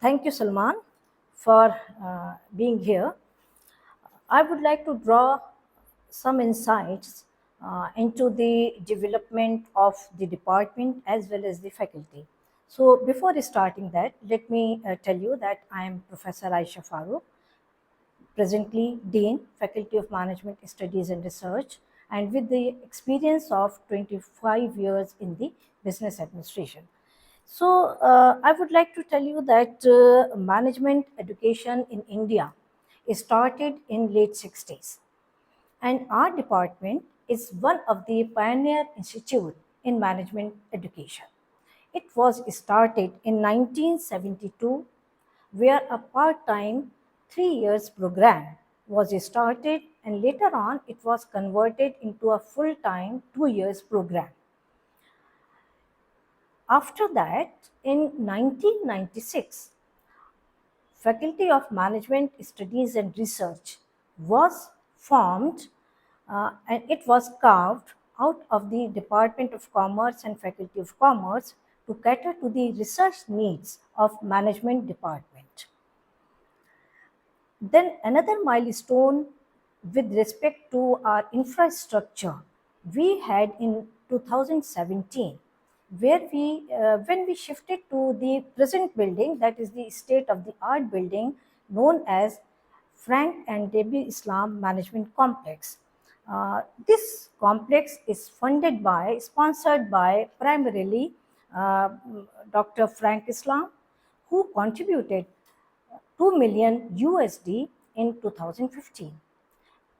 Thank you, Salman, for being here. I would like to draw some insights into the development of the department as well as the faculty. So, before starting that, let me tell you that I am Professor Aisha Farooq, presently Dean, Faculty of Management Studies and Research, and with the experience of 25 years in the business administration. So, I would like to tell you that management education in India started in late 60s, and our department is one of the pioneer institute in management education. It was started in 1972, where a part-time 3 years program was started, and later on it was converted into a full-time 2 years program. After that, in 1996, Faculty of Management Studies and Research was formed, and it was carved out of the Department of Commerce and Faculty of Commerce to cater to the research needs of management department. Then another milestone with respect to our infrastructure we had in 2017, where when we shifted to the present building, that is the state of the art building known as Frank and Debbie Islam Management Complex. This complex is sponsored by primarily uh, Dr. Frank Islam, who contributed 2 million USD in 2015.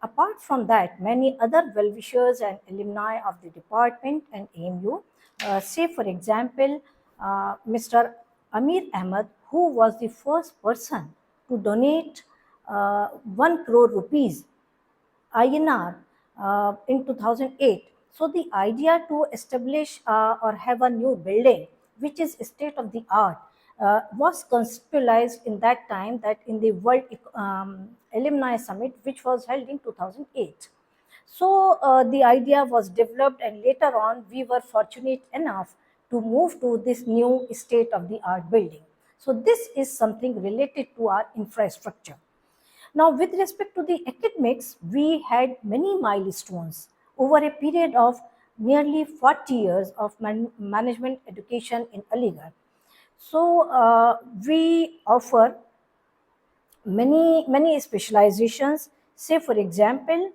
Apart from that, many other well-wishers and alumni of the department and AMU, say for example, Mr. Amir Ahmed, who was the first person to donate 1 crore rupees INR in 2008. So the idea to establish or have a new building, which is state of the art, was conceptualized in that time, that in the World Alumni Summit, which was held in 2008. So the idea was developed, and later on we were fortunate enough to move to this new state of the art building. So this is something related to our infrastructure. Now, with respect to the academics, we had many milestones over a period of nearly 40 years of management education in Aligarh. So, we offer many specializations. Say, for example,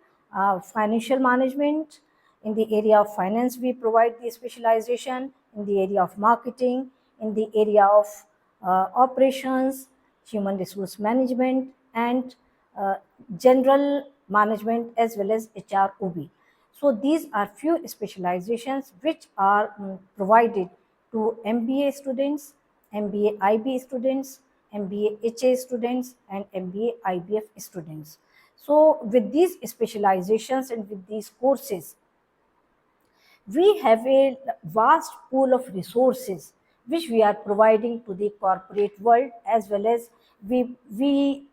financial management. In the area of finance, we provide the specialization. In the area of marketing, in the area of operations, human resource management, and uh, general management, as well as HROB. So these are few specializations which are provided to MBA students, MBA IB students, MBA HA students, and MBA IBF students. So with these specializations and with these courses, we have a vast pool of resources which we are providing to the corporate world, as well as we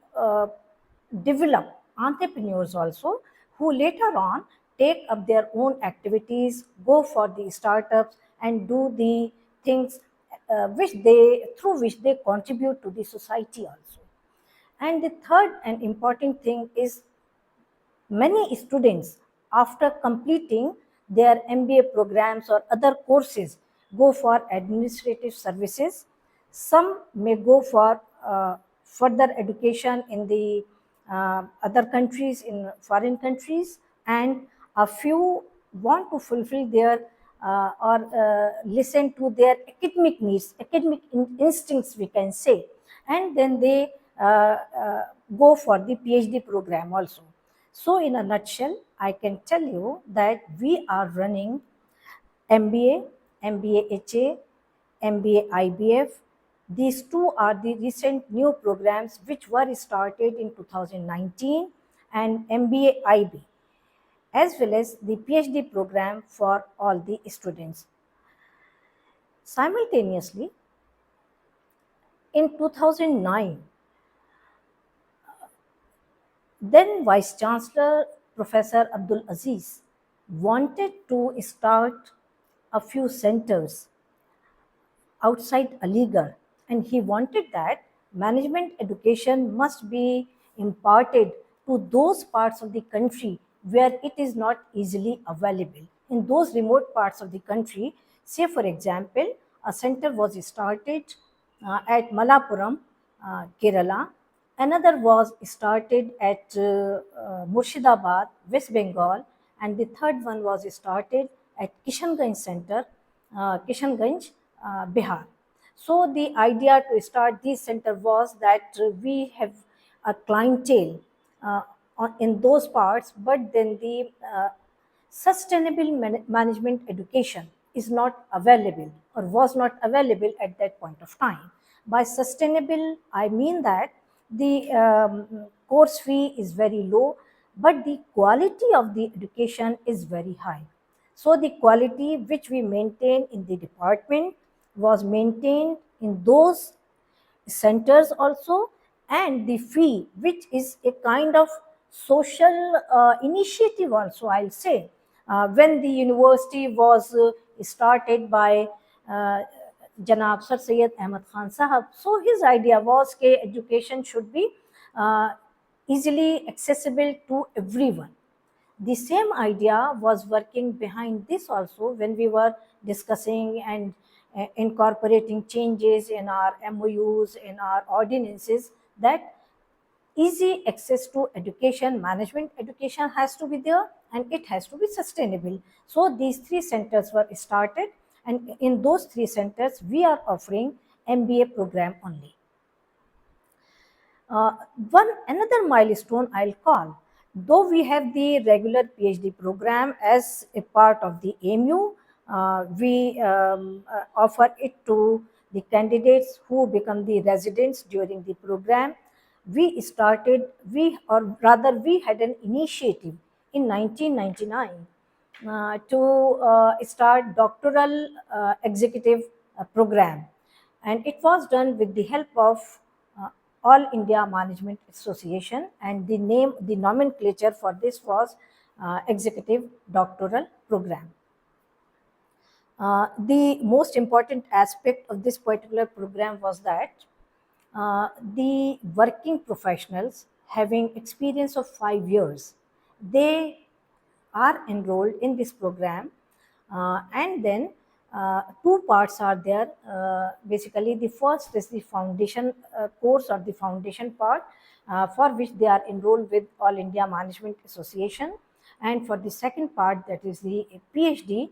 develop entrepreneurs also, who later on take up their own activities, go for the startups, and do the things through which they contribute to the society also. And the third and important thing is, many students, after completing their MBA programs or other courses, go for administrative services. Some may go for further education in the other countries, in foreign countries, and a few want to fulfill their or listen to their academic needs, academic instincts, we can say, and then they go for the PhD program also. So, in a nutshell, I can tell you that we are running MBA, MBA HA, MBA IBF. These two are the recent new programs which were started in 2019, and MBA IB, as well as the PhD program for all the students. Simultaneously, in 2009, then Vice Chancellor Professor Abdul Aziz wanted to start a few centers outside Aligarh, and he wanted that management education must be imparted to those parts of the country where it is not easily available. In those remote parts of the country, say for example, a center was started at Malappuram, Kerala. Another was started at Murshidabad, West Bengal, and the third one was started at Kishanganj Center, Kishanganj, Bihar. So the idea to start this center was that we have a clientele uh, in those parts, but then the sustainable management education is not available or was not available at that point of time. By sustainable, I mean that the course fee is very low, but the quality of the education is very high. So the quality which we maintain in the department was maintained in those centers also, and the fee, which is a kind of social initiative also, I'll say. When the university was started by uh, Janab Sir Syed Ahmad Khan Sahab, so his idea was that education should be uh, easily accessible to everyone. The same idea was working behind this also when we were discussing and incorporating changes in our MOUs, in our ordinances, that easy access to education, management education has to be there and it has to be sustainable. So these three centers were started, and in those three centers we are offering MBA program only. Uh, One another milestone I'll call, though we have the regular PhD program as a part of the AMU, we offer it to the candidates who become the residents during the program. We had an initiative in 1999 to start doctoral executive program, and it was done with the help of uh, All India Management Association, and the nomenclature for this was Executive Doctoral Program. The most important aspect of this particular program was that the working professionals having experience of 5 years, they are enrolled in this program, and then two parts are there. Basically, the first is the foundation course or the foundation part, for which they are enrolled with All India Management Association, and for the second part, that is the PhD,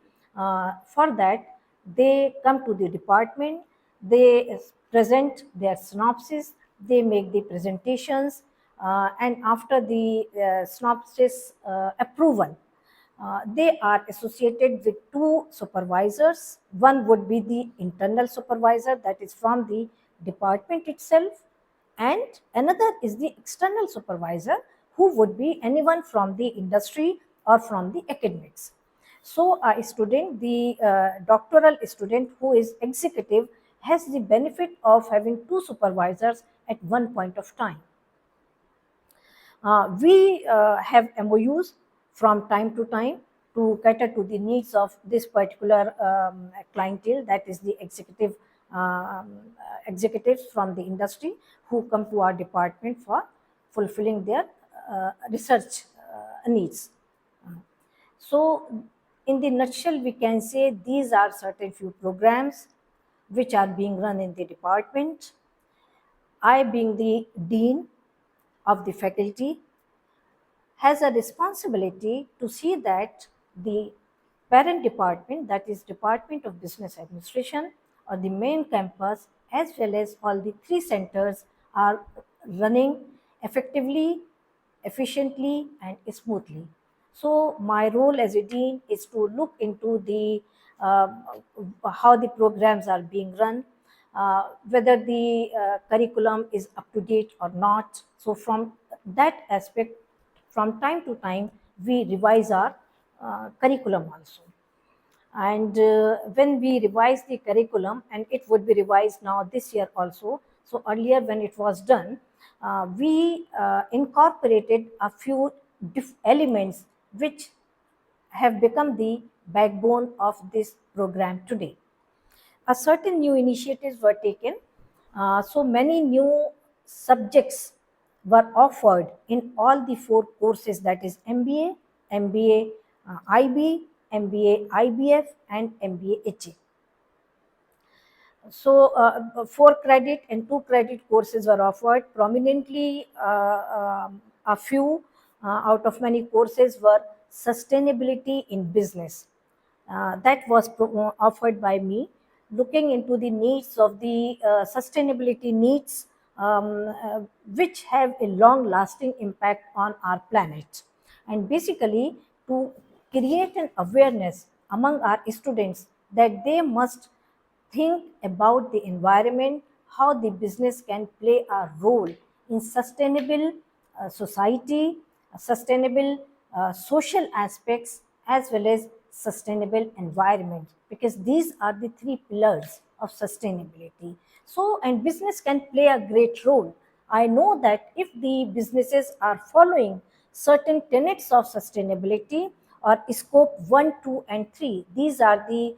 for that they come to the department, they present their synopsis, they make the presentations, and after the synopsis approval, they are associated with two supervisors. One would be the internal supervisor, that is from the department itself, and another is the external supervisor, who would be anyone from the industry or from the academics. So a student, the doctoral student who is executive, has the benefit of having two supervisors at one point of time. We have MOUs from time to time to cater to the needs of this particular clientele, that is the executives from the industry who come to our department for fulfilling their research needs. So, in the nutshell, we can say these are certain few programs which are being run in the department. I, being the dean of the faculty, has a responsibility to see that the parent department, that is Department of Business Administration, or the main campus, as well as all the three centers, are running effectively, efficiently, and smoothly. So my role as a dean is to look into the uh, how the programs are being run, whether the curriculum is up to date or not. So from that aspect, from time to time, we revise our curriculum also. And when we revise the curriculum, and it would be revised now this year also, so earlier when it was done, we incorporated a few elements which have become the backbone of this program today. A certain new initiatives were taken So many new subjects were offered in all the four courses, that is MBA, MBA IB, MBA IBF, and MBA HA. So 4 credit and 2 credit courses were offered. Prominently, a few out of many courses were sustainability in business. That was offered by me, looking into the needs of the sustainability needs, which have a long lasting impact on our planet. And basically, to create an awareness among our students that they must think about the environment, how the business can play a role in sustainable society, sustainable social aspects, as well as sustainable environment, because these are the three pillars of sustainability. So, and business can play a great role. I know that if the businesses are following certain tenets of sustainability, or scope 1, 2, and 3, these are the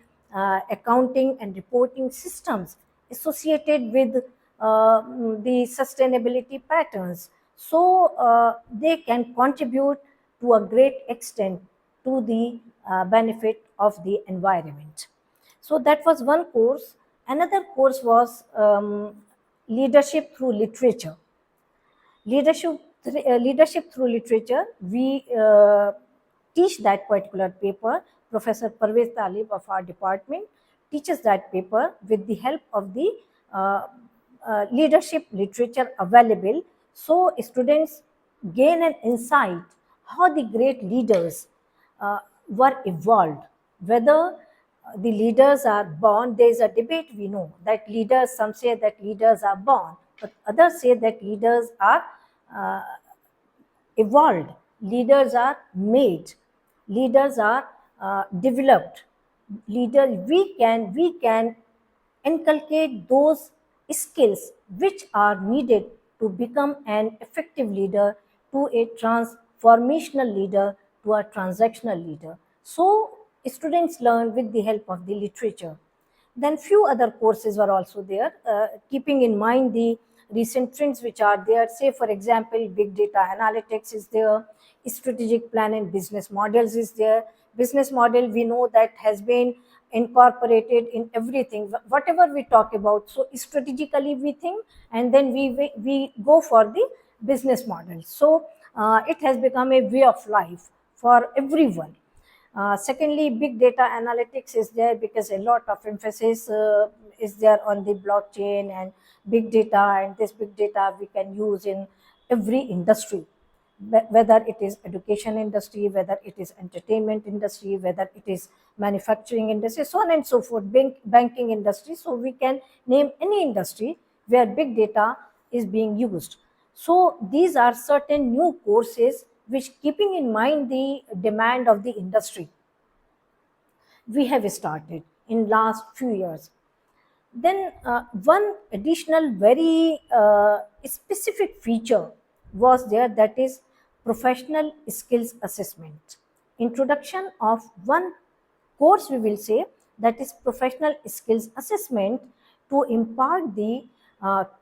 accounting and reporting systems associated with the sustainability patterns. So they can contribute to a great extent to the benefit of the environment. So that was one course. Another course was leadership through literature. Leadership through literature, we teach that particular paper. Professor Parvez Talib of our department teaches that paper with the help of the leadership literature available. So students gain an insight how the great leaders were evolved, whether the leaders are born. There is a debate, we know that leaders, some say that leaders are born, but others say that leaders are uh, evolved, leaders are made, leaders are developed. We can inculcate those skills which are needed to become an effective leader, to a transformational leader, to a transactional leader. So students learn with the help of the literature. Then few other courses were also there, keeping in mind the recent trends which are there. Say, for example, big data analytics is there, strategic plan and business models is there. Business model, we know that has been incorporated in everything, whatever we talk about. So strategically we think, and then we go for the business model. So it has become a way of life for everyone. Secondly, big data analytics is there because a lot of emphasis is there on the blockchain and big data, and this big data we can use in every industry, whether it is education industry, whether it is entertainment industry, whether it is manufacturing industry, so on and so forth, banking industry. So we can name any industry where big data is being used. So these are certain new courses which, keeping in mind the demand of the industry, we have started in last few years. Then one additional very specific feature was there, that is professional skills assessment. Introduction of one course, we will say, that is professional skills assessment, to impart the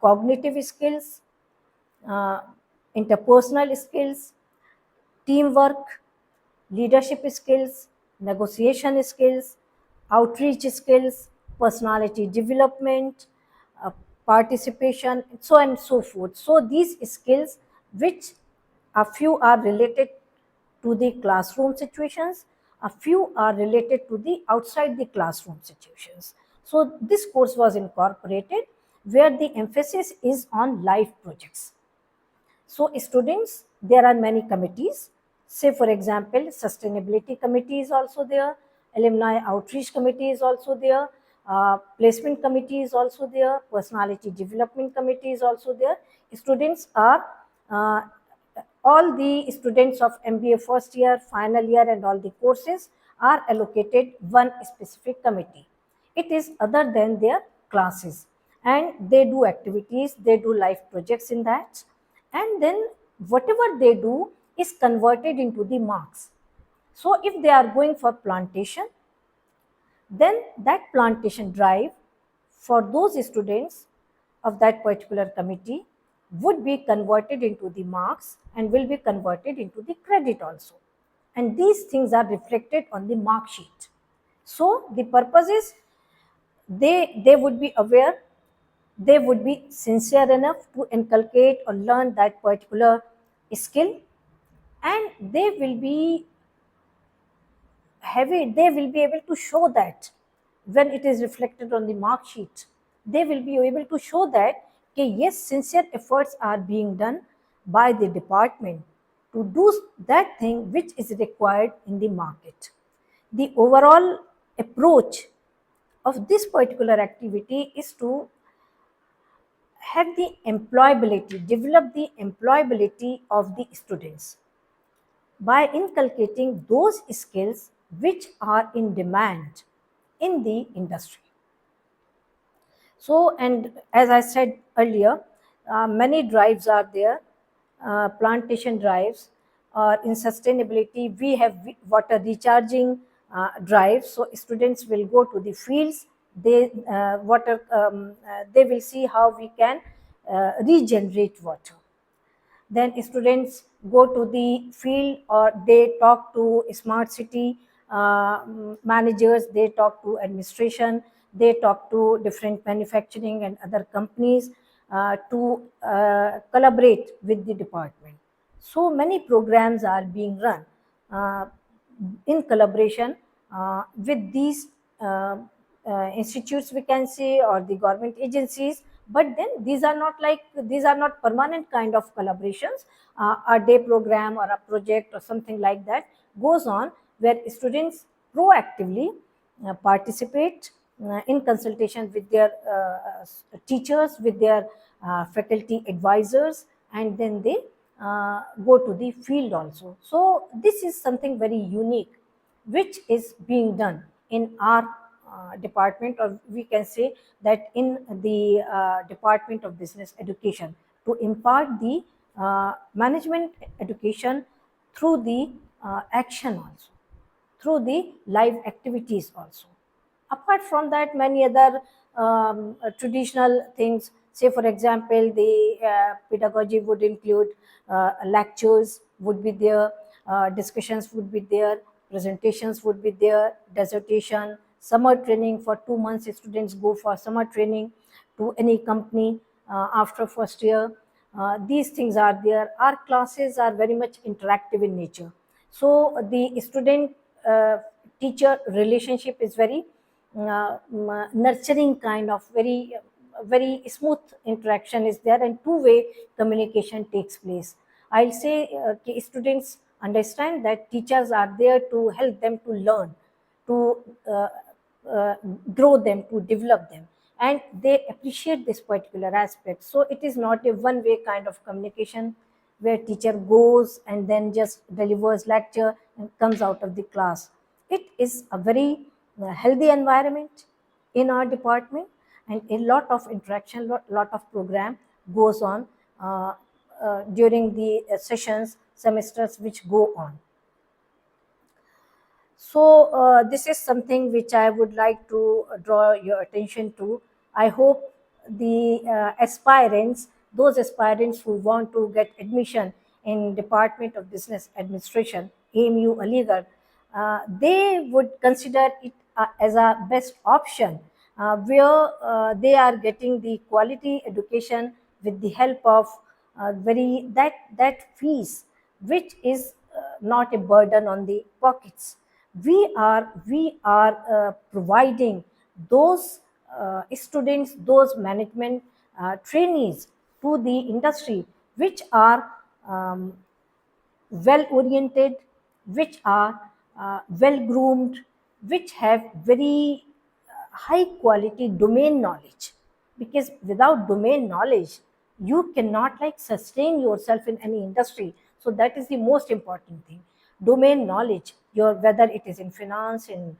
cognitive skills, uh, interpersonal skills, teamwork, leadership skills, negotiation skills, outreach skills, personality development, uh, participation, so on and so forth. So these skills, which a few are related to the classroom situations, a few are related to the outside the classroom situations. So this course was incorporated, where the emphasis is on life projects. So students, there are many committees. Say, for example, sustainability committee is also there, alumni outreach committee is also there, placement committee is also there, personality development committee is also there. Students are uh, all the students of MBA first year, final year, and all the courses are allocated one specific committee. It is other than their classes, and they do activities, they do life projects in that, and then whatever they do is converted into the marks. So if they are going for plantation, then that plantation drive, for those students, of that particular committee would be converted into the marks and will be converted into the credit also. And these things are reflected on the mark sheet. So the purpose is they would be aware, they would be sincere enough to inculcate or learn that particular skill, and they will be able to show that when it is reflected on the mark sheet, they will be able to show that okay, yes, sincere efforts are being done by the department to do that thing which is required in the market. The overall approach of this particular activity is to have the employability, develop the employability of the students by inculcating those skills which are in demand in the industry. So, and as I said earlier, many drives are there, plantation drives, or in sustainability, we have water recharging drives. So, students will go to the fields, they will see how we can regenerate water. Then students go to the field or they talk to smart city managers, they talk to administration, they talk to different manufacturing and other companies to collaborate with the department. So many programs are being run uh, in collaboration with these institutes, we can say, or the government agencies. But then these are not permanent kind of collaborations. A day program or a project or something like that goes on where students proactively participate in consultation with their teachers, with their faculty advisors, and then they go to the field also. So this is something very unique which is being done in our department, or we can say that in the Department of Business Education, to impart the management education through the action also, through the live activities also. Apart from that, many other traditional things, say for example, the pedagogy would include lectures would be there, discussions would be there, presentations would be there, dissertation, summer training. For 2 months students go for summer training to any company after first year. These things are there. Our classes are very much interactive in nature, so the student teacher relationship is very nurturing kind of, very smooth interaction is there, and two-way communication takes place. I'll say students understand that teachers are there to help them to learn, to grow them, to develop them, and they appreciate this particular aspect. So it is not a one-way kind of communication where teacher goes and then just delivers lecture and comes out of the class. It is a very healthy environment in our department, and a lot of interaction, lot of program goes on during the sessions, semesters which go on. So this is something which I would like to draw your attention to. I hope the aspirants, those aspirants who want to get admission in Department of Business Administration, AMU Aligarh, they would consider it as a best option where they are getting the quality education with the help of very that fees which is not a burden on the pockets. We are providing those students, those management trainees to the industry which are well oriented, which are well groomed, which have very high quality domain knowledge. Because without domain knowledge, you cannot like sustain yourself in any industry. So that is the most important thing. Domain knowledge, your whether it is in finance, in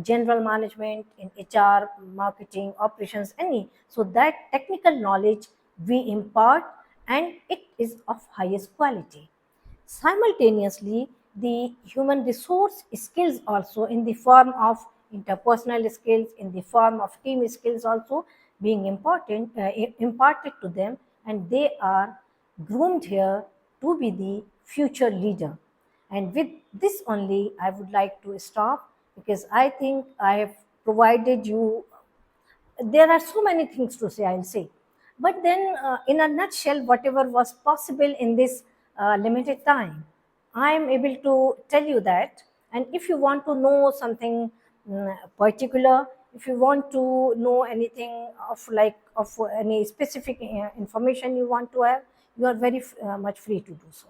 general management, in HR, marketing, operations, any. So that technical knowledge we impart, and it is of highest quality. Simultaneously, the human resource skills also, in the form of interpersonal skills, in the form of team skills also, being imparted to them, and they are groomed here to be the future leader. And with this only, I would like to stop, because I think I have provided you. There are so many things to say, I'll say. But then, in a nutshell, whatever was possible in this limited time, I am able to tell you that. And if you want to know something particular, if you want to know anything of any specific information you want to have, you are very much free to do so.